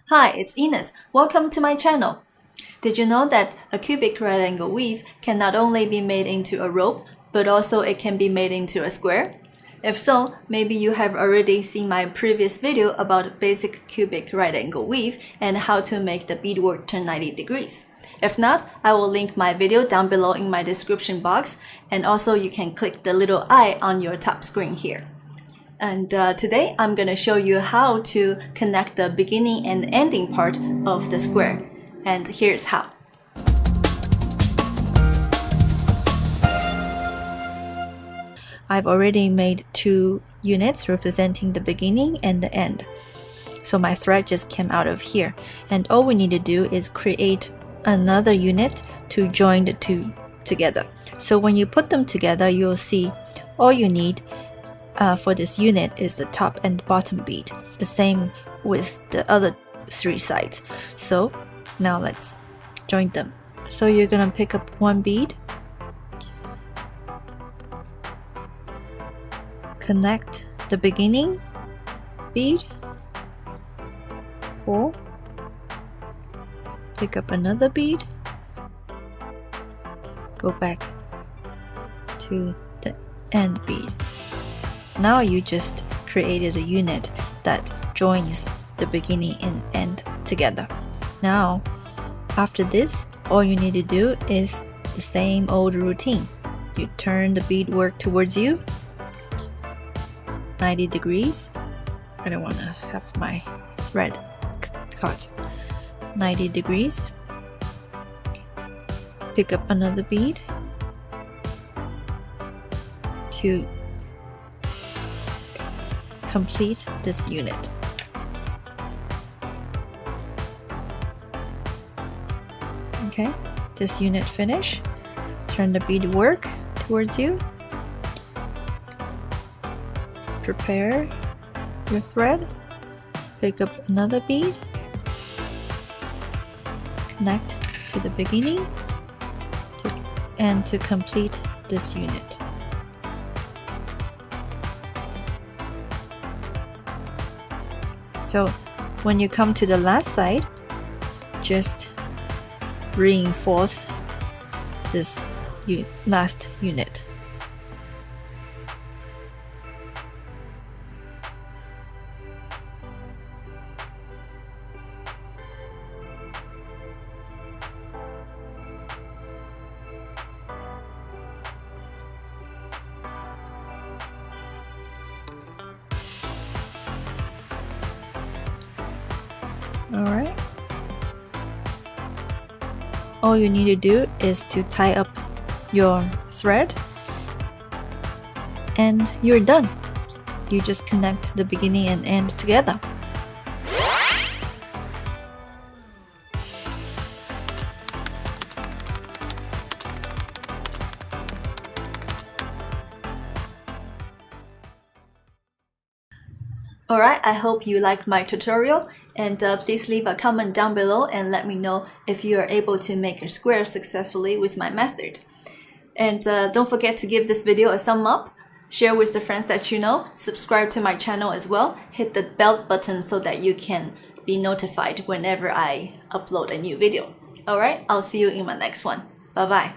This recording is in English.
Hi, it's Ines. Welcome to my channel. Did you know that a cubic right angle weave can not only be made into a rope, but also it can be made into a square? If so, maybe you have already seen my previous video about basic cubic right angle weave and how to make the beadwork turn 90 degrees. If not, I will link my video down below in my description box, and also you can click the little eye on your top screen here. And today I'm going to show you how to connect the beginning and ending part of the square. And here's how. I've already made two units representing the beginning and the end. So my thread just came out of here. And all we need to do is create another unit to join the two together. So when you put them together, you'll see all you need for this unit is the top and bottom bead, the same with the other three sides. So now let's join them. So you're gonna pick up one bead, connect the beginning bead, pull, pick up another bead, go back to the end bead. Now you just created a unit that joins the beginning and end together. Now, after this, all you need to do is the same old routine. You turn the beadwork towards you, 90 degrees. I don't want to have my thread caught. 90 degrees. Pick up another bead to complete this unit. Okay, this unit finish. Turn the beadwork towards you. Prepare your thread. Pick up another bead. Connect to the beginning to complete this unit. So when you come to the last side, just reinforce this last unit. Alright. All you need to do is to tie up your thread and you're done. You just connect the beginning and end together. Alright, I hope you liked my tutorial, and please leave a comment down below and let me know if you are able to make a square successfully with my method. And don't forget to give this video a thumb up, share with the friends that you know, subscribe to my channel as well, hit the bell button so that you can be notified whenever I upload a new video. Alright, I'll see you in my next one. Bye bye.